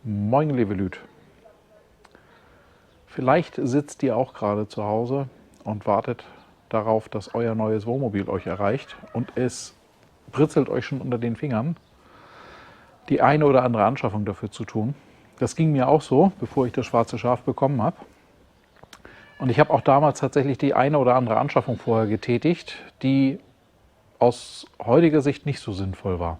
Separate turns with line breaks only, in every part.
Moin liebe Lüd. Vielleicht sitzt ihr auch gerade zu Hause und wartet darauf, dass euer neues Wohnmobil euch erreicht und es britzelt euch schon unter den Fingern, die eine oder andere Anschaffung dafür zu tun. Das ging mir auch so, bevor ich das schwarze Schaf bekommen habe. Und ich habe auch damals tatsächlich die eine oder andere Anschaffung vorher getätigt, die aus heutiger Sicht nicht so sinnvoll war.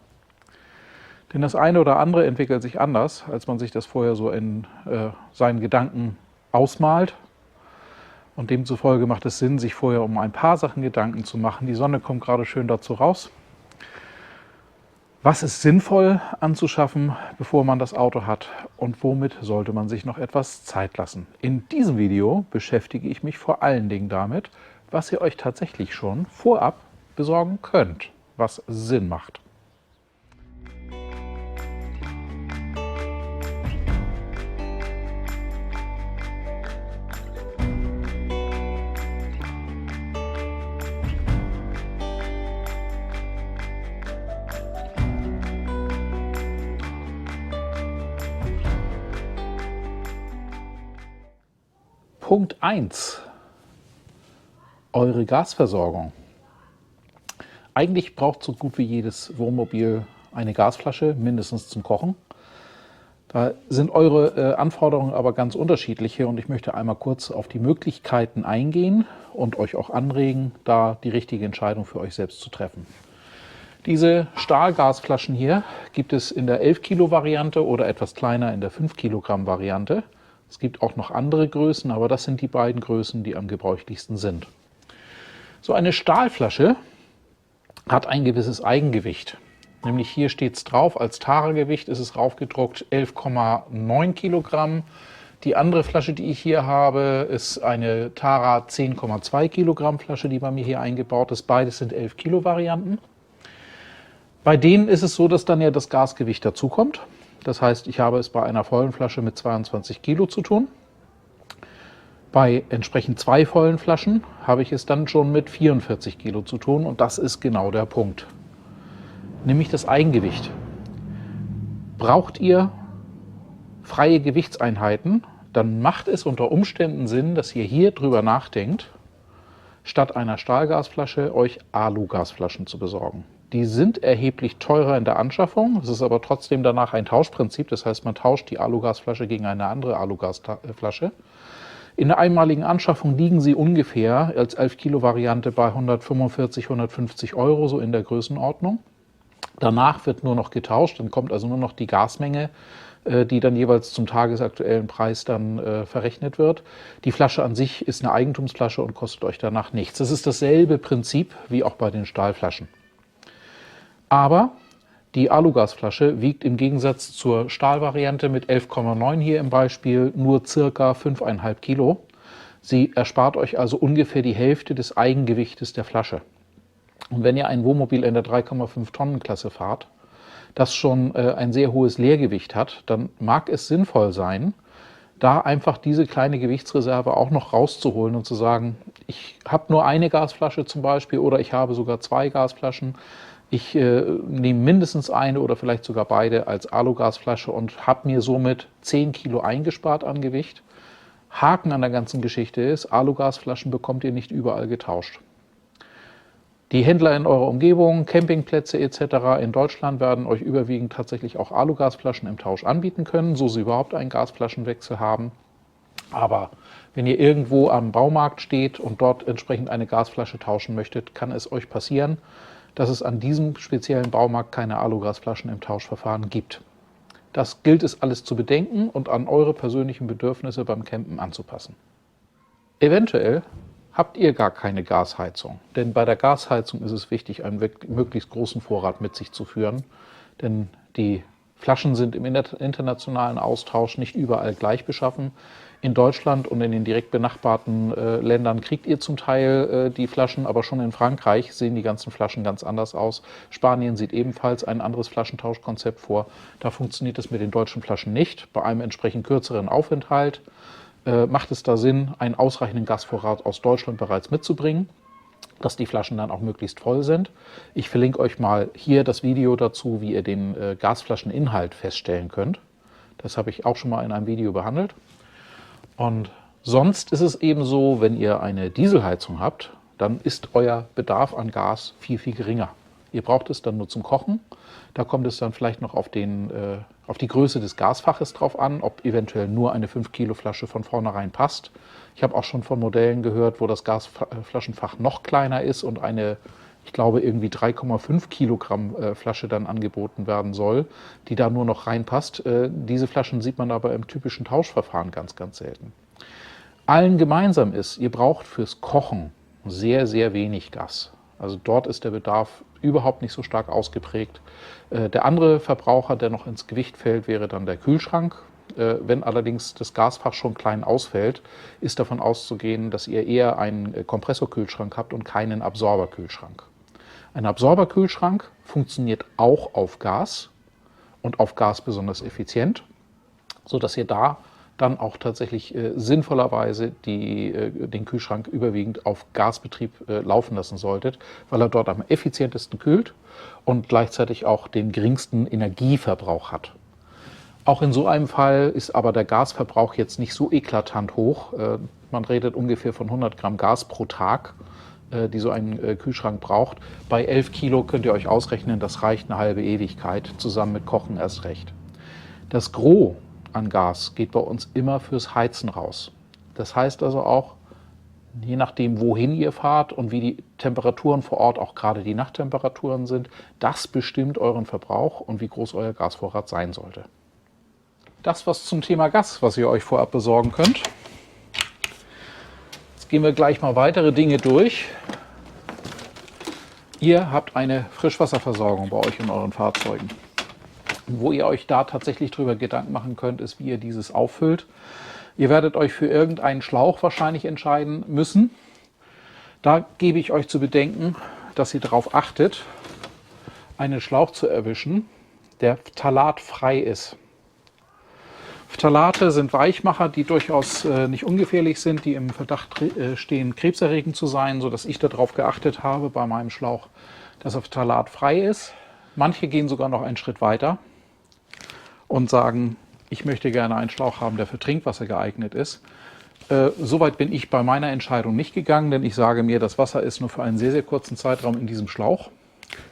Denn das eine oder andere entwickelt sich anders, als man sich das vorher so in seinen Gedanken ausmalt. Und demzufolge macht es Sinn, sich vorher um ein paar Sachen Gedanken zu machen. Die Sonne kommt gerade schön dazu raus. Was ist sinnvoll anzuschaffen, bevor man das Auto hat? Und womit sollte man sich noch etwas Zeit lassen? In diesem Video beschäftige ich mich vor allen Dingen damit, was ihr euch tatsächlich schon vorab besorgen könnt, was Sinn macht. Punkt 1. Eure Gasversorgung. Eigentlich braucht so gut wie jedes Wohnmobil eine Gasflasche, mindestens zum Kochen. Da sind eure Anforderungen aber ganz unterschiedliche und ich möchte einmal kurz auf die Möglichkeiten eingehen und euch auch anregen, da die richtige Entscheidung für euch selbst zu treffen. Diese Stahlgasflaschen hier gibt es in der 11 Kilo Variante oder etwas kleiner in der 5 Kilogramm Variante. Es gibt auch noch andere Größen, aber das sind die beiden Größen, die am gebräuchlichsten sind. So eine Stahlflasche hat ein gewisses Eigengewicht. Nämlich hier steht es drauf, als Tara-Gewicht ist es raufgedruckt 11,9 Kilogramm. Die andere Flasche, die ich hier habe, ist eine Tara 10,2 Kilogramm Flasche, die bei mir hier eingebaut ist. Beides sind 11 Kilo Varianten. Bei denen ist es so, dass dann ja das Gasgewicht dazukommt. Das heißt, ich habe es bei einer vollen Flasche mit 22 Kilo zu tun. Bei entsprechend zwei vollen Flaschen habe ich es dann schon mit 44 Kilo zu tun und das ist genau der Punkt. Nämlich das Eigengewicht. Braucht ihr freie Gewichtseinheiten, dann macht es unter Umständen Sinn, dass ihr hier drüber nachdenkt, statt einer Stahlgasflasche euch Alugasflaschen zu besorgen. Die sind erheblich teurer in der Anschaffung, es ist aber trotzdem danach ein Tauschprinzip, das heißt man tauscht die Alugasflasche gegen eine andere Alugasflasche. In der einmaligen Anschaffung liegen sie ungefähr als 11 Kilo Variante bei 145, 150 Euro, so in der Größenordnung. Danach wird nur noch getauscht, dann kommt also nur noch die Gasmenge, die dann jeweils zum tagesaktuellen Preis dann verrechnet wird. Die Flasche an sich ist eine Eigentumsflasche und kostet euch danach nichts. Das ist dasselbe Prinzip wie auch bei den Stahlflaschen. Aber die Alugasflasche wiegt im Gegensatz zur Stahlvariante mit 11,9 hier im Beispiel nur circa 5,5 Kilo. Sie erspart euch also ungefähr die Hälfte des Eigengewichtes der Flasche. Und wenn ihr ein Wohnmobil in der 3,5 Tonnen Klasse fahrt, das schon ein sehr hohes Leergewicht hat, dann mag es sinnvoll sein, da einfach diese kleine Gewichtsreserve auch noch rauszuholen und zu sagen, ich habe nur eine Gasflasche zum Beispiel oder ich habe sogar zwei Gasflaschen. Ich nehme mindestens eine oder vielleicht sogar beide als Alugasflasche und habe mir somit 10 Kilo eingespart an Gewicht. Haken an der ganzen Geschichte ist, Alugasflaschen bekommt ihr nicht überall getauscht. Die Händler in eurer Umgebung, Campingplätze etc. in Deutschland werden euch überwiegend tatsächlich auch Alugasflaschen im Tausch anbieten können, so sie überhaupt einen Gasflaschenwechsel haben. Aber wenn ihr irgendwo am Baumarkt steht und dort entsprechend eine Gasflasche tauschen möchtet, kann es euch passieren, dass es an diesem speziellen Baumarkt keine Alugasflaschen im Tauschverfahren gibt. Das gilt es alles zu bedenken und an eure persönlichen Bedürfnisse beim Campen anzupassen. Eventuell habt ihr gar keine Gasheizung, denn bei der Gasheizung ist es wichtig, einen möglichst großen Vorrat mit sich zu führen, denn die Flaschen sind im internationalen Austausch nicht überall gleich beschaffen. In Deutschland und in den direkt benachbarten Ländern kriegt ihr zum Teil die Flaschen, aber schon in Frankreich sehen die ganzen Flaschen ganz anders aus. Spanien sieht ebenfalls ein anderes Flaschentauschkonzept vor. Da funktioniert es mit den deutschen Flaschen nicht. Bei einem entsprechend kürzeren Aufenthalt macht es da Sinn, einen ausreichenden Gasvorrat aus Deutschland bereits mitzubringen, dass die Flaschen dann auch möglichst voll sind. Ich verlinke euch mal hier das Video dazu, wie ihr den Gasflascheninhalt feststellen könnt. Das habe ich auch schon mal in einem Video behandelt. Und sonst ist es eben so, wenn ihr eine Dieselheizung habt, dann ist euer Bedarf an Gas viel, viel geringer. Ihr braucht es dann nur zum Kochen. Da kommt es dann vielleicht noch auf die Größe des Gasfaches drauf an, ob eventuell nur eine 5 Kilo Flasche von vornherein passt. Ich habe auch schon von Modellen gehört, wo das Gasflaschenfach noch kleiner ist und eine, ich glaube, irgendwie 3,5 Kilogramm Flasche dann angeboten werden soll, die da nur noch reinpasst. Diese Flaschen sieht man aber im typischen Tauschverfahren ganz, ganz selten. Allen gemeinsam ist, ihr braucht fürs Kochen sehr, sehr wenig Gas. Also dort ist der Bedarf überhaupt nicht so stark ausgeprägt. Der andere Verbraucher, der noch ins Gewicht fällt, wäre dann der Kühlschrank. Wenn allerdings das Gasfach schon klein ausfällt, ist davon auszugehen, dass ihr eher einen Kompressorkühlschrank habt und keinen Absorberkühlschrank. Ein Absorberkühlschrank funktioniert auch auf Gas und auf Gas besonders effizient, sodass ihr da dann auch tatsächlich sinnvollerweise den Kühlschrank überwiegend auf Gasbetrieb laufen lassen solltet, weil er dort am effizientesten kühlt und gleichzeitig auch den geringsten Energieverbrauch hat. Auch in so einem Fall ist aber der Gasverbrauch jetzt nicht so eklatant hoch. Man redet ungefähr von 100 Gramm Gas pro Tag, die so ein Kühlschrank braucht. Bei 11 Kilo könnt ihr euch ausrechnen, das reicht eine halbe Ewigkeit, zusammen mit Kochen erst recht. Das Gros an Gas geht bei uns immer fürs Heizen raus. Das heißt also auch, je nachdem, wohin ihr fahrt und wie die Temperaturen vor Ort, auch gerade die Nachttemperaturen sind, das bestimmt euren Verbrauch und wie groß euer Gasvorrat sein sollte. Das was zum Thema Gas, was ihr euch vorab besorgen könnt. Jetzt gehen wir gleich mal weitere Dinge durch. Ihr habt eine Frischwasserversorgung bei euch in euren Fahrzeugen. Wo ihr euch da tatsächlich drüber Gedanken machen könnt, ist, wie ihr dieses auffüllt. Ihr werdet euch für irgendeinen Schlauch wahrscheinlich entscheiden müssen. Da gebe ich euch zu bedenken, dass ihr darauf achtet, einen Schlauch zu erwischen, der phthalatfrei ist. Phthalate sind Weichmacher, die durchaus nicht ungefährlich sind, die im Verdacht stehen, krebserregend zu sein, sodass ich darauf geachtet habe bei meinem Schlauch, dass er phthalatfrei ist. Manche gehen sogar noch einen Schritt weiter und sagen, ich möchte gerne einen Schlauch haben, der für Trinkwasser geeignet ist. Soweit bin ich bei meiner Entscheidung nicht gegangen, denn ich sage mir, das Wasser ist nur für einen sehr, sehr kurzen Zeitraum in diesem Schlauch.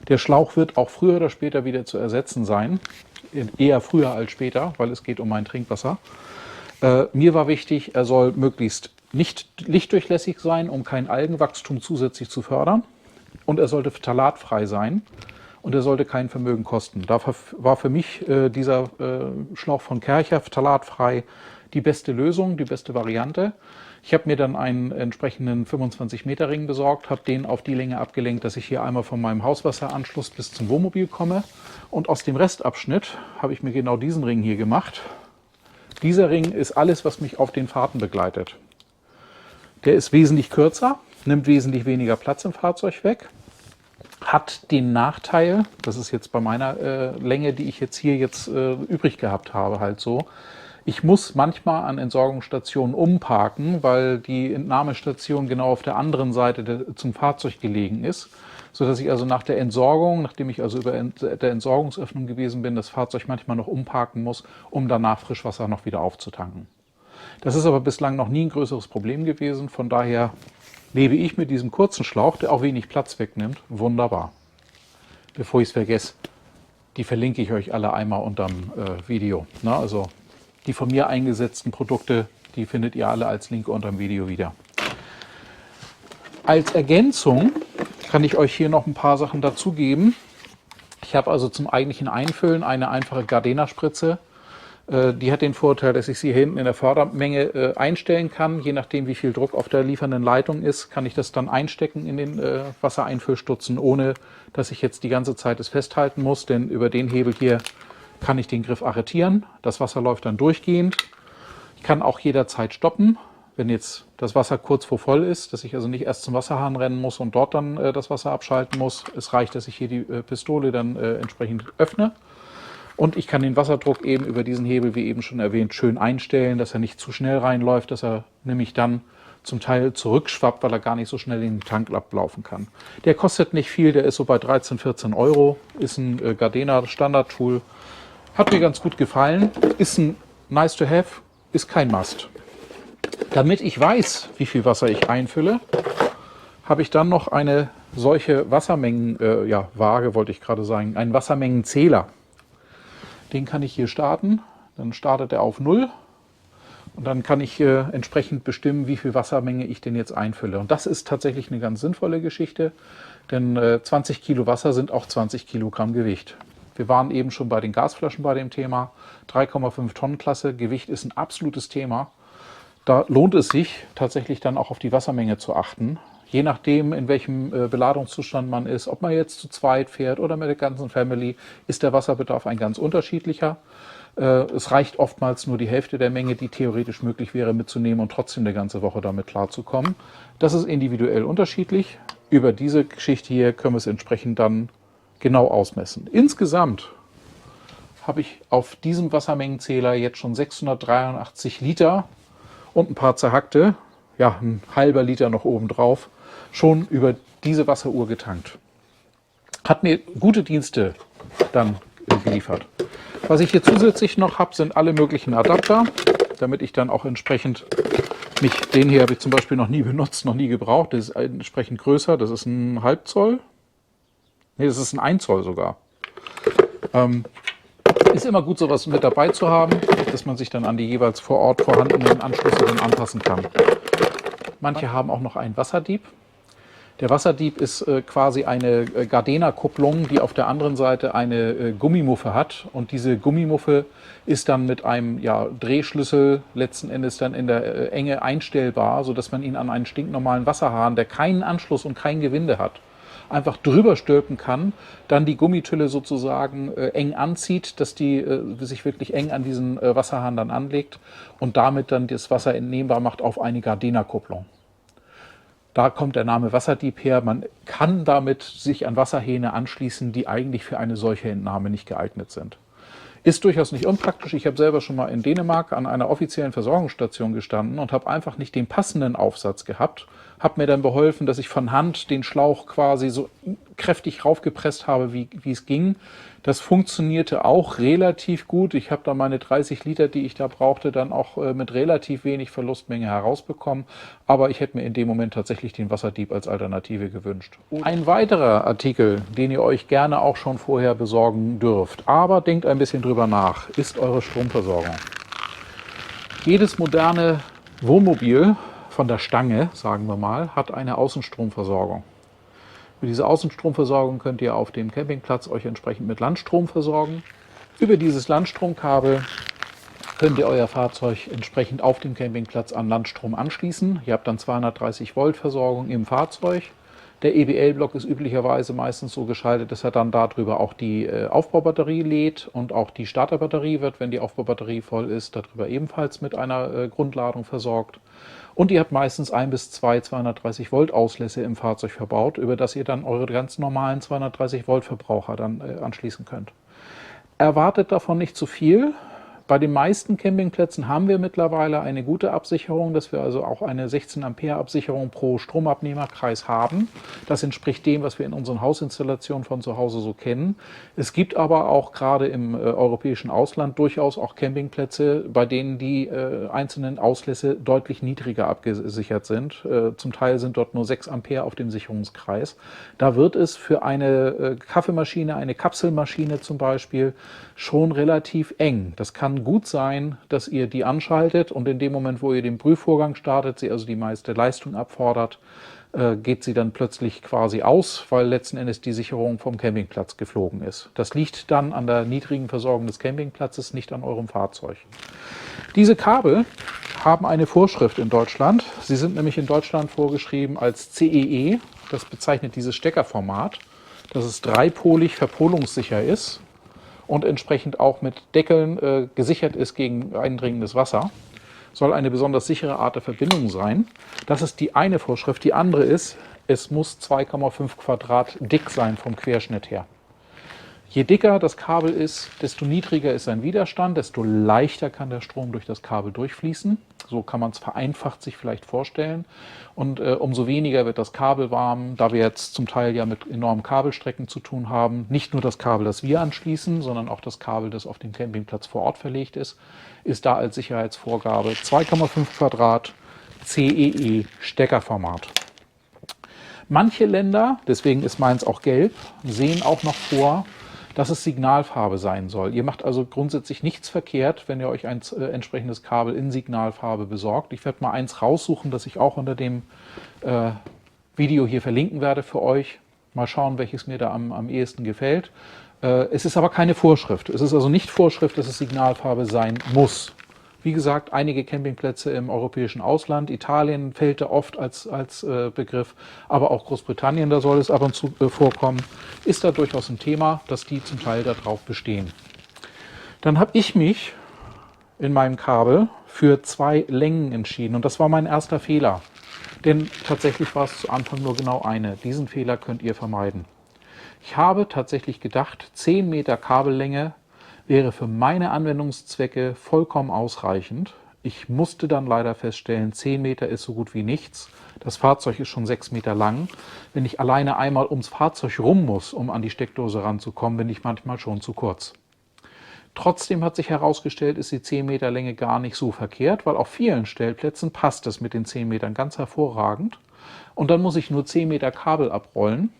Der Schlauch wird auch früher oder später wieder zu ersetzen sein, eher früher als später, weil es geht um mein Trinkwasser. Mir war wichtig, er soll möglichst nicht lichtdurchlässig sein, um kein Algenwachstum zusätzlich zu fördern. Und er sollte phthalatfrei sein. Und er sollte kein Vermögen kosten. Da war für mich dieser Schlauch von Kärcher, phthalatfrei, die beste Lösung, die beste Variante. Ich habe mir dann einen entsprechenden 25 Meter Ring besorgt, habe den auf die Länge abgelenkt, dass ich hier einmal von meinem Hauswasseranschluss bis zum Wohnmobil komme. Und aus dem Restabschnitt habe ich mir genau diesen Ring hier gemacht. Dieser Ring ist alles, was mich auf den Fahrten begleitet. Der ist wesentlich kürzer, nimmt wesentlich weniger Platz im Fahrzeug weg. Hat den Nachteil, das ist jetzt bei meiner Länge, die ich jetzt hier übrig gehabt habe, halt so, ich muss manchmal an Entsorgungsstationen umparken, weil die Entnahmestation genau auf der anderen Seite zum Fahrzeug gelegen ist, sodass ich also nach der Entsorgung, nachdem ich also über der Entsorgungsöffnung gewesen bin, das Fahrzeug manchmal noch umparken muss, um danach Frischwasser noch wieder aufzutanken. Das ist aber bislang noch nie ein größeres Problem gewesen, von daher lebe ich mit diesem kurzen Schlauch, der auch wenig Platz wegnimmt, wunderbar. Bevor ich es vergesse, die verlinke ich euch alle einmal unterm Video. Na, also die von mir eingesetzten Produkte, die findet ihr alle als Link unterm Video wieder. Als Ergänzung kann ich euch hier noch ein paar Sachen dazugeben. Ich habe also zum eigentlichen Einfüllen eine einfache Gardena-Spritze. Die hat den Vorteil, dass ich sie hier hinten in der Fördermenge einstellen kann. Je nachdem, wie viel Druck auf der liefernden Leitung ist, kann ich das dann einstecken in den Wassereinfüllstutzen, ohne dass ich jetzt die ganze Zeit es festhalten muss. Denn über den Hebel hier kann ich den Griff arretieren. Das Wasser läuft dann durchgehend. Ich kann auch jederzeit stoppen, wenn jetzt das Wasser kurz vor voll ist, dass ich also nicht erst zum Wasserhahn rennen muss und dort dann das Wasser abschalten muss. Es reicht, dass ich hier die Pistole dann entsprechend öffne. Und ich kann den Wasserdruck eben über diesen Hebel, wie eben schon erwähnt, schön einstellen, dass er nicht zu schnell reinläuft, dass er nämlich dann zum Teil zurückschwappt, weil er gar nicht so schnell in den Tank ablaufen kann. Der kostet nicht viel, der ist so bei 13, 14 Euro, ist ein Gardena Standard-Tool. Hat mir ganz gut gefallen. Ist ein nice to have, ist kein Must. Damit ich weiß, wie viel Wasser ich einfülle, habe ich dann noch eine solche Wassermengenwaage, wollte ich gerade sagen, einen Wassermengenzähler. Den kann ich hier starten. Dann startet er auf 0. Und dann kann ich entsprechend bestimmen, wie viel Wassermenge ich denn jetzt einfülle. Und das ist tatsächlich eine ganz sinnvolle Geschichte, denn 20 Kilo Wasser sind auch 20 Kilogramm Gewicht. Wir waren eben schon bei den Gasflaschen bei dem Thema. 3,5 Tonnen Klasse, Gewicht ist ein absolutes Thema. Da lohnt es sich tatsächlich dann auch auf die Wassermenge zu achten. Je nachdem, in welchem Beladungszustand man ist, ob man jetzt zu zweit fährt oder mit der ganzen Family, ist der Wasserbedarf ein ganz unterschiedlicher. Es reicht oftmals nur die Hälfte der Menge, die theoretisch möglich wäre mitzunehmen und trotzdem eine ganze Woche damit klarzukommen. Das ist individuell unterschiedlich. Über diese Geschichte hier können wir es entsprechend dann genau ausmessen. Insgesamt habe ich auf diesem Wassermengenzähler jetzt schon 683 Liter und ein paar zerhackte, ja, ein halber Liter noch oben drauf, schon über diese Wasseruhr getankt. Hat mir gute Dienste dann geliefert. Was ich hier zusätzlich noch habe, sind alle möglichen Adapter, damit ich dann auch entsprechend den hier habe ich zum Beispiel noch nie benutzt, noch nie gebraucht. Das ist entsprechend größer, das ist ein Halbzoll. Ne, das ist ein 1 Zoll sogar. Ist immer gut, sowas mit dabei zu haben, dass man sich dann an die jeweils vor Ort vorhandenen Anschlüsse dann anpassen kann. Manche haben auch noch einen Wasserdieb. Der Wasserdieb ist quasi eine Gardena-Kupplung, die auf der anderen Seite eine Gummimuffe hat. Und diese Gummimuffe ist dann mit einem Drehschlüssel letzten Endes dann in der Enge einstellbar, sodass man ihn an einen stinknormalen Wasserhahn, der keinen Anschluss und kein Gewinde hat, einfach drüber stülpen kann, dann die Gummitülle sozusagen eng anzieht, dass die sich wirklich eng an diesen Wasserhahn dann anlegt und damit dann das Wasser entnehmbar macht auf eine Gardena-Kupplung. Da kommt der Name Wasserdieb her. Man kann damit sich an Wasserhähne anschließen, die eigentlich für eine solche Entnahme nicht geeignet sind. Ist durchaus nicht unpraktisch. Ich habe selber schon mal in Dänemark an einer offiziellen Versorgungsstation gestanden und habe einfach nicht den passenden Aufsatz gehabt. Habe mir dann beholfen, dass ich von Hand den Schlauch quasi so kräftig raufgepresst habe, wie es ging. Das funktionierte auch relativ gut. Ich habe da meine 30 Liter, die ich da brauchte, dann auch mit relativ wenig Verlustmenge herausbekommen. Aber ich hätte mir in dem Moment tatsächlich den Wasserdieb als Alternative gewünscht. Ein weiterer Artikel, den ihr euch gerne auch schon vorher besorgen dürft, aber denkt ein bisschen drüber nach, ist eure Stromversorgung. Jedes moderne Wohnmobil von der Stange, sagen wir mal, hat eine Außenstromversorgung. Für diese Außenstromversorgung könnt ihr auf dem Campingplatz euch entsprechend mit Landstrom versorgen. Über dieses Landstromkabel könnt ihr euer Fahrzeug entsprechend auf dem Campingplatz an Landstrom anschließen. Ihr habt dann 230 Volt Versorgung im Fahrzeug. Der EBL-Block ist üblicherweise meistens so geschaltet, dass er dann darüber auch die Aufbaubatterie lädt und auch die Starterbatterie wird, wenn die Aufbaubatterie voll ist, darüber ebenfalls mit einer Grundladung versorgt. Und ihr habt meistens 1 bis 2 230 Volt Auslässe im Fahrzeug verbaut, über das ihr dann eure ganz normalen 230 Volt Verbraucher dann anschließen könnt. Erwartet davon nicht zu viel. Bei den meisten Campingplätzen haben wir mittlerweile eine gute Absicherung, dass wir also auch eine 16 Ampere Absicherung pro Stromabnehmerkreis haben. Das entspricht dem, was wir in unseren Hausinstallationen von zu Hause so kennen. Es gibt aber auch gerade im europäischen Ausland durchaus auch Campingplätze, bei denen die einzelnen Auslässe deutlich niedriger abgesichert sind. Zum Teil sind dort nur 6 Ampere auf dem Sicherungskreis. Da wird es für eine Kaffeemaschine, eine Kapselmaschine zum Beispiel, schon relativ eng. Das kann gut sein, dass ihr die anschaltet und in dem Moment, wo ihr den Prüfvorgang startet, sie also die meiste Leistung abfordert, geht sie dann plötzlich quasi aus, weil letzten Endes die Sicherung vom Campingplatz geflogen ist. Das liegt dann an der niedrigen Versorgung des Campingplatzes, nicht an eurem Fahrzeug. Diese Kabel haben eine Vorschrift in Deutschland. Sie sind nämlich in Deutschland vorgeschrieben als CEE. Das bezeichnet dieses Steckerformat, dass es dreipolig verpolungssicher ist und entsprechend auch mit Deckeln gesichert ist gegen eindringendes Wasser. Soll eine besonders sichere Art der Verbindung sein. Das ist die eine Vorschrift. Die andere ist, es muss 2,5 Quadrat dick sein vom Querschnitt her. Je dicker das Kabel ist, desto niedriger ist sein Widerstand, desto leichter kann der Strom durch das Kabel durchfließen. So kann man es vereinfacht sich vielleicht vorstellen. Und umso weniger wird das Kabel warm, da wir jetzt zum Teil ja mit enormen Kabelstrecken zu tun haben. Nicht nur das Kabel, das wir anschließen, sondern auch das Kabel, das auf dem Campingplatz vor Ort verlegt ist da als Sicherheitsvorgabe 2,5 Quadrat CEE Steckerformat. Manche Länder, deswegen ist meins auch gelb, sehen auch noch vor, dass es Signalfarbe sein soll. Ihr macht also grundsätzlich nichts verkehrt, wenn ihr euch ein entsprechendes Kabel in Signalfarbe besorgt. Ich werde mal eins raussuchen, das ich auch unter dem Video hier verlinken werde für euch. Mal schauen, welches mir da am ehesten gefällt. Es ist aber keine Vorschrift. Es ist also nicht Vorschrift, dass es Signalfarbe sein muss. Wie gesagt, einige Campingplätze im europäischen Ausland, Italien fällt da oft als Begriff, aber auch Großbritannien, da soll es ab und zu vorkommen, ist da durchaus ein Thema, dass die zum Teil darauf bestehen. Dann habe ich mich in meinem Kabel für 2 Längen entschieden und das war mein erster Fehler, denn tatsächlich war es zu Anfang nur genau eine. Diesen Fehler könnt ihr vermeiden. Ich habe tatsächlich gedacht, 10 Meter Kabellänge wäre für meine Anwendungszwecke vollkommen ausreichend. Ich musste dann leider feststellen, 10 Meter ist so gut wie nichts. Das Fahrzeug ist schon 6 Meter lang. Wenn ich alleine einmal ums Fahrzeug rum muss, um an die Steckdose ranzukommen, bin ich manchmal schon zu kurz. Trotzdem hat sich herausgestellt, ist die 10 Meter Länge gar nicht so verkehrt, weil auf vielen Stellplätzen passt es mit den 10 Metern ganz hervorragend. Und dann muss ich nur 10 Meter Kabel abrollen,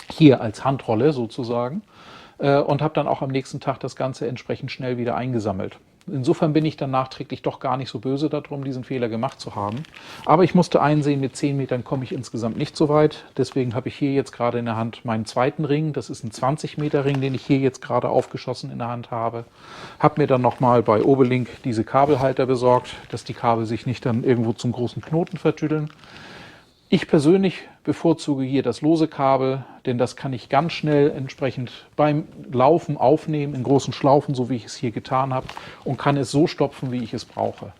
hier als Handrolle sozusagen, und habe dann auch am nächsten Tag das Ganze entsprechend schnell wieder eingesammelt. Insofern bin ich dann nachträglich doch gar nicht so böse darum, diesen Fehler gemacht zu haben. Aber ich musste einsehen, mit 10 Metern komme ich insgesamt nicht so weit. Deswegen habe ich hier jetzt gerade in der Hand meinen zweiten Ring. Das ist ein 20 Meter Ring, den ich hier jetzt gerade aufgeschossen in der Hand habe. Habe mir dann nochmal bei Obelink diese Kabelhalter besorgt, dass die Kabel sich nicht dann irgendwo zum großen Knoten vertüdeln. Ich persönlich bevorzuge hier das lose Kabel, denn das kann ich ganz schnell entsprechend beim Laufen aufnehmen, in großen Schlaufen, so wie ich es hier getan habe, und kann es so stopfen, wie ich es brauche.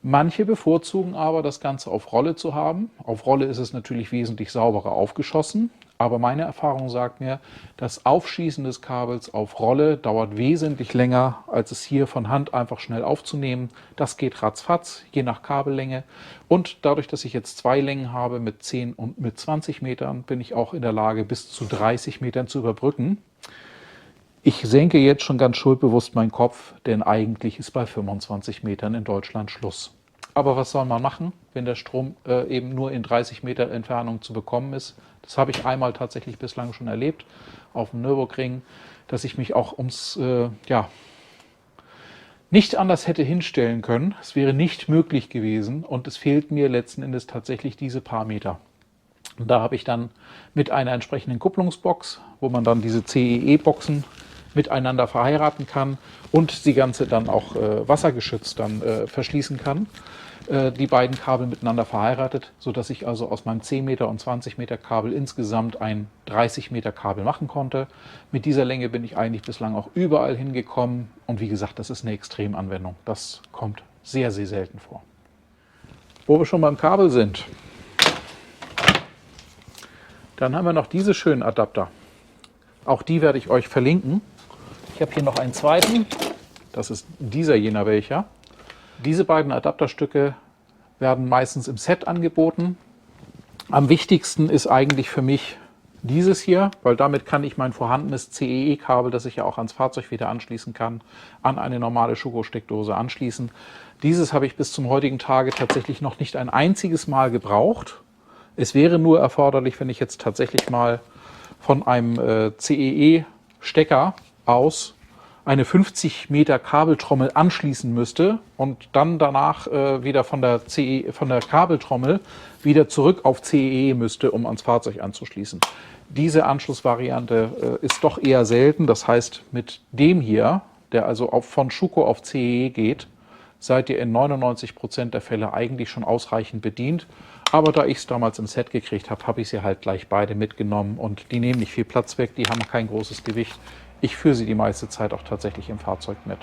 Manche bevorzugen aber, das Ganze auf Rolle zu haben. Auf Rolle ist es natürlich wesentlich sauberer aufgeschossen, aber meine Erfahrung sagt mir, das Aufschießen des Kabels auf Rolle dauert wesentlich länger, als es hier von Hand einfach schnell aufzunehmen. Das geht ratzfatz, je nach Kabellänge. Und dadurch, dass ich jetzt 2 Längen habe, mit 10 und mit 20 Metern, bin ich auch in der Lage, bis zu 30 Metern zu überbrücken. Ich senke jetzt schon ganz schuldbewusst meinen Kopf, denn eigentlich ist bei 25 Metern in Deutschland Schluss. Aber was soll man machen, wenn der Strom eben nur in 30 Meter Entfernung zu bekommen ist? Das habe ich einmal tatsächlich bislang schon erlebt auf dem Nürburgring, dass ich mich auch nicht anders hätte hinstellen können. Es wäre nicht möglich gewesen und es fehlt mir letzten Endes tatsächlich diese paar Meter. Und da habe ich dann mit einer entsprechenden Kupplungsbox, wo man dann diese CEE-Boxen miteinander verheiraten kann und die ganze dann auch wassergeschützt dann verschließen kann, die beiden Kabel miteinander verheiratet, sodass ich also aus meinem 10 Meter und 20 Meter Kabel insgesamt ein 30 Meter Kabel machen konnte. Mit dieser Länge bin ich eigentlich bislang auch überall hingekommen und wie gesagt, das ist eine Extremanwendung. Das kommt sehr, sehr selten vor. Wo wir schon beim Kabel sind, dann haben wir noch diese schönen Adapter. Auch die werde ich euch verlinken. Ich habe hier noch einen zweiten, das ist dieser jener welcher. Diese beiden Adapterstücke werden meistens im Set angeboten. Am wichtigsten ist eigentlich für mich dieses hier, weil damit kann ich mein vorhandenes CEE-Kabel, das ich ja auch ans Fahrzeug wieder anschließen kann, an eine normale Schuko-Steckdose anschließen. Dieses habe ich bis zum heutigen Tage tatsächlich noch nicht ein einziges Mal gebraucht. Es wäre nur erforderlich, wenn ich jetzt tatsächlich mal von einem CEE-Stecker aus eine 50 Meter Kabeltrommel anschließen müsste und dann danach wieder von der Kabeltrommel wieder zurück auf CEE müsste, um ans Fahrzeug anzuschließen. Diese Anschlussvariante ist doch eher selten. Das heißt, mit dem hier, der also von Schuko auf CEE geht, seid ihr in 99% der Fälle eigentlich schon ausreichend bedient. Aber da ich es damals im Set gekriegt habe, habe ich sie halt gleich beide mitgenommen und die nehmen nicht viel Platz weg, die haben kein großes Gewicht. Ich führe sie die meiste Zeit auch tatsächlich im Fahrzeug mit.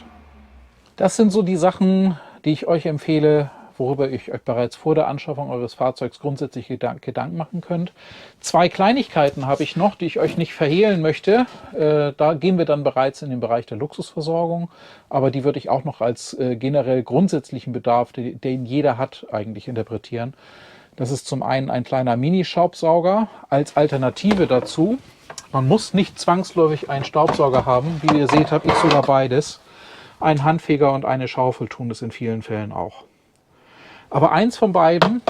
Das sind so die Sachen, die ich euch empfehle, worüber ihr euch bereits vor der Anschaffung eures Fahrzeugs grundsätzlich Gedanken machen könnt. 2 Kleinigkeiten habe ich noch, die ich euch nicht verhehlen möchte. Da gehen wir dann bereits in den Bereich der Luxusversorgung, aber die würde ich auch noch als generell grundsätzlichen Bedarf, den jeder hat, eigentlich interpretieren. Das ist zum einen ein kleiner Mini-Staubsauger als Alternative dazu. Man muss nicht zwangsläufig einen Staubsauger haben. Wie ihr seht, habe ich sogar beides. Ein Handfeger und eine Schaufel tun das in vielen Fällen auch. Aber eins von beiden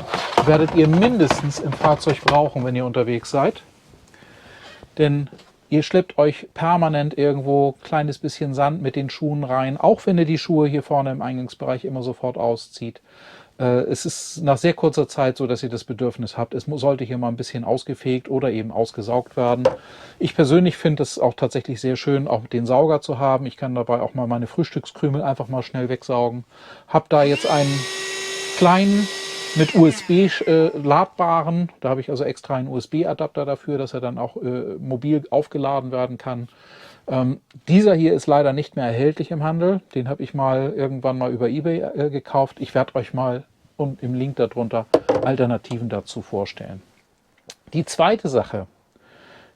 werdet ihr mindestens im Fahrzeug brauchen, wenn ihr unterwegs seid. Denn ihr schleppt euch permanent irgendwo ein kleines bisschen Sand mit den Schuhen rein, auch wenn ihr die Schuhe hier vorne im Eingangsbereich immer sofort auszieht. Es ist nach sehr kurzer Zeit so, dass ihr das Bedürfnis habt, es sollte hier mal ein bisschen ausgefegt oder eben ausgesaugt werden. Ich persönlich finde es auch tatsächlich sehr schön, auch den Sauger zu haben. Ich kann dabei auch mal meine Frühstückskrümel einfach mal schnell wegsaugen. Hab da jetzt einen kleinen mit USB ladbaren, da habe ich also extra einen USB-Adapter dafür, dass er dann auch mobil aufgeladen werden kann. Dieser hier ist leider nicht mehr erhältlich im Handel. Den habe ich mal irgendwann mal über eBay gekauft. Ich werde euch mal und im Link darunter Alternativen dazu vorstellen. Die zweite Sache,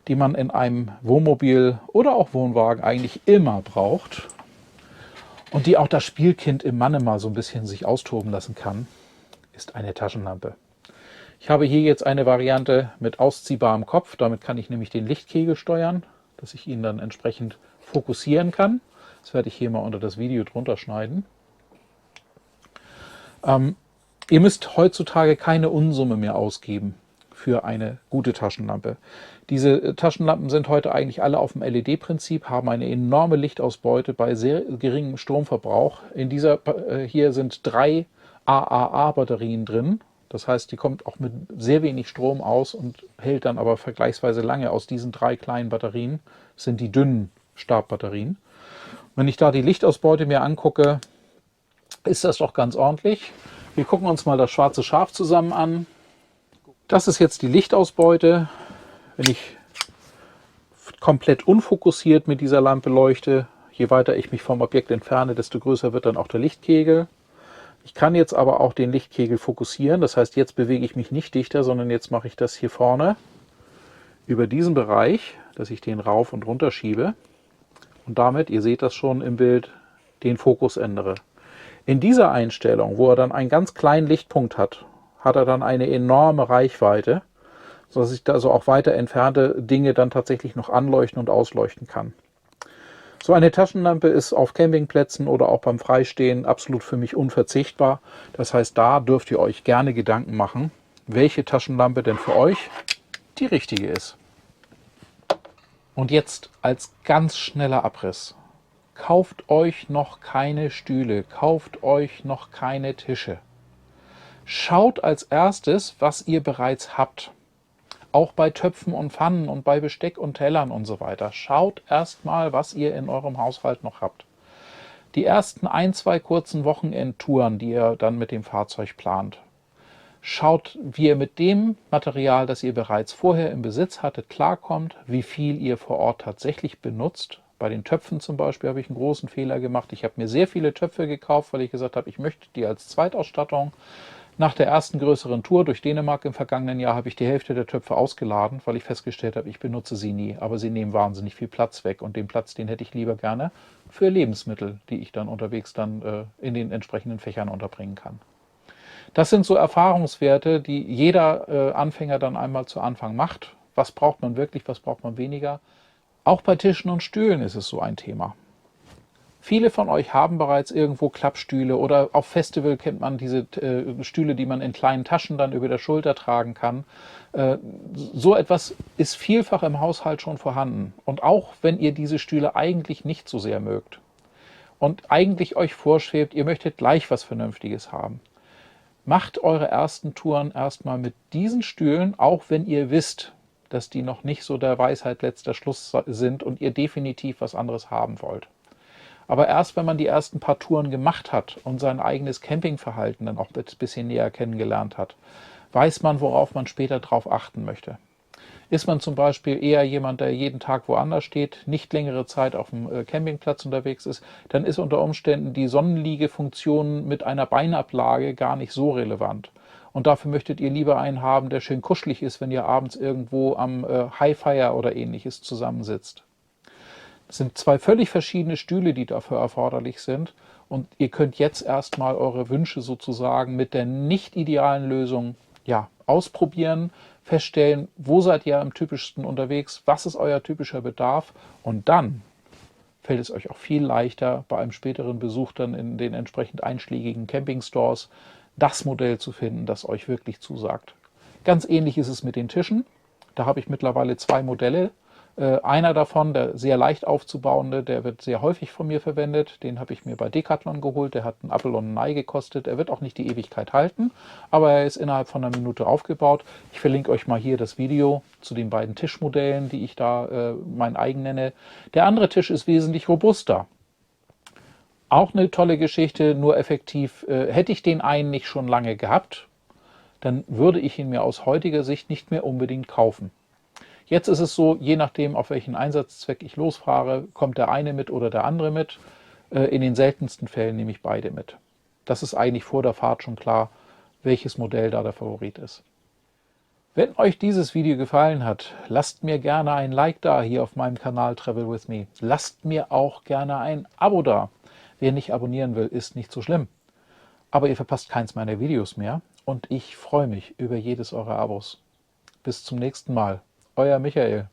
die man in einem Wohnmobil oder auch Wohnwagen eigentlich immer braucht und die auch das Spielkind im Manne mal so ein bisschen sich austoben lassen kann, ist eine Taschenlampe. Ich habe hier jetzt eine Variante mit ausziehbarem Kopf. Damit kann ich nämlich den Lichtkegel steuern, dass ich ihn dann entsprechend fokussieren kann. Das werde ich hier mal unter das Video drunter schneiden. Ihr müsst heutzutage keine Unsumme mehr ausgeben für eine gute Taschenlampe. Diese Taschenlampen sind heute eigentlich alle auf dem LED-Prinzip, haben eine enorme Lichtausbeute bei sehr geringem Stromverbrauch. In dieser hier sind 3 AAA-Batterien drin. Das heißt, die kommt auch mit sehr wenig Strom aus und hält dann aber vergleichsweise lange aus diesen 3 kleinen Batterien. Das sind die dünnen Stabbatterien. Wenn ich da die Lichtausbeute mir angucke, ist das doch ganz ordentlich. Wir gucken uns mal das schwarze Schaf zusammen an. Das ist jetzt die Lichtausbeute. Wenn ich komplett unfokussiert mit dieser Lampe leuchte, je weiter ich mich vom Objekt entferne, desto größer wird dann auch der Lichtkegel. Ich kann jetzt aber auch den Lichtkegel fokussieren. Das heißt, jetzt bewege ich mich nicht dichter, sondern jetzt mache ich das hier vorne über diesen Bereich, dass ich den rauf und runter schiebe und damit, ihr seht das schon im Bild, den Fokus ändere. In dieser Einstellung, wo er dann einen ganz kleinen Lichtpunkt hat, hat er dann eine enorme Reichweite, sodass ich da also auch weiter entfernte Dinge dann tatsächlich noch anleuchten und ausleuchten kann. So eine Taschenlampe ist auf Campingplätzen oder auch beim Freistehen absolut für mich unverzichtbar. Das heißt, da dürft ihr euch gerne Gedanken machen, welche Taschenlampe denn für euch die richtige ist. Und jetzt als ganz schneller Abriss. Kauft euch noch keine Stühle, kauft euch noch keine Tische. Schaut als erstes, was ihr bereits habt. Auch bei Töpfen und Pfannen und bei Besteck und Tellern und so weiter. Schaut erstmal, was ihr in eurem Haushalt noch habt. Die ersten 1, 2 kurzen Wochenendtouren, die ihr dann mit dem Fahrzeug plant. Schaut, wie ihr mit dem Material, das ihr bereits vorher im Besitz hattet, klarkommt, wie viel ihr vor Ort tatsächlich benutzt. Bei den Töpfen zum Beispiel habe ich einen großen Fehler gemacht. Ich habe mir sehr viele Töpfe gekauft, weil ich gesagt habe, ich möchte die als Zweitausstattung. Nach der ersten größeren Tour durch Dänemark im vergangenen Jahr habe ich die Hälfte der Töpfe ausgeladen, weil ich festgestellt habe, ich benutze sie nie. Aber sie nehmen wahnsinnig viel Platz weg und den Platz, den hätte ich lieber gerne für Lebensmittel, die ich dann unterwegs dann in den entsprechenden Fächern unterbringen kann. Das sind so Erfahrungswerte, die jeder Anfänger dann einmal zu Anfang macht. Was braucht man wirklich, was braucht man weniger? Auch bei Tischen und Stühlen ist es so ein Thema. Viele von euch haben bereits irgendwo Klappstühle oder auf Festival kennt man diese Stühle, die man in kleinen Taschen dann über der Schulter tragen kann. So etwas ist vielfach im Haushalt schon vorhanden. Und auch wenn ihr diese Stühle eigentlich nicht so sehr mögt und eigentlich euch vorschwebt, ihr möchtet gleich was Vernünftiges haben, macht eure ersten Touren erstmal mit diesen Stühlen, auch wenn ihr wisst, dass die noch nicht so der Weisheit letzter Schluss sind und ihr definitiv was anderes haben wollt. Aber erst wenn man die ersten paar Touren gemacht hat und sein eigenes Campingverhalten dann auch ein bisschen näher kennengelernt hat, weiß man, worauf man später drauf achten möchte. Ist man zum Beispiel eher jemand, der jeden Tag woanders steht, nicht längere Zeit auf dem Campingplatz unterwegs ist, dann ist unter Umständen die Sonnenliegefunktion mit einer Beinablage gar nicht so relevant. Und dafür möchtet ihr lieber einen haben, der schön kuschelig ist, wenn ihr abends irgendwo am Highfire oder ähnliches zusammensitzt. Es sind zwei völlig verschiedene Stühle, die dafür erforderlich sind. Und ihr könnt jetzt erstmal eure Wünsche sozusagen mit der nicht idealen Lösung ausprobieren, feststellen, wo seid ihr am typischsten unterwegs, was ist euer typischer Bedarf, und dann fällt es euch auch viel leichter, bei einem späteren Besuch dann in den entsprechend einschlägigen Campingstores das Modell zu finden, das euch wirklich zusagt. Ganz ähnlich ist es mit den Tischen. Da habe ich mittlerweile zwei Modelle. Einer davon, der sehr leicht aufzubauende, der wird sehr häufig von mir verwendet. Den habe ich mir bei Decathlon geholt. Der hat einen Apfel und ein Ei gekostet. Er wird auch nicht die Ewigkeit halten, aber er ist innerhalb von einer Minute aufgebaut. Ich verlinke euch mal hier das Video zu den beiden Tischmodellen, die ich da mein eigen nenne. Der andere Tisch ist wesentlich robuster. Auch eine tolle Geschichte, nur effektiv. Hätte ich den einen nicht schon lange gehabt, dann würde ich ihn mir aus heutiger Sicht nicht mehr unbedingt kaufen. Jetzt ist es so, je nachdem, auf welchen Einsatzzweck ich losfahre, kommt der eine mit oder der andere mit. In den seltensten Fällen nehme ich beide mit. Das ist eigentlich vor der Fahrt schon klar, welches Modell da der Favorit ist. Wenn euch dieses Video gefallen hat, lasst mir gerne ein Like da hier auf meinem Kanal Travel with Me. Lasst mir auch gerne ein Abo da. Wer nicht abonnieren will, ist nicht so schlimm. Aber ihr verpasst keins meiner Videos mehr und ich freue mich über jedes eurer Abos. Bis zum nächsten Mal. Euer Michael.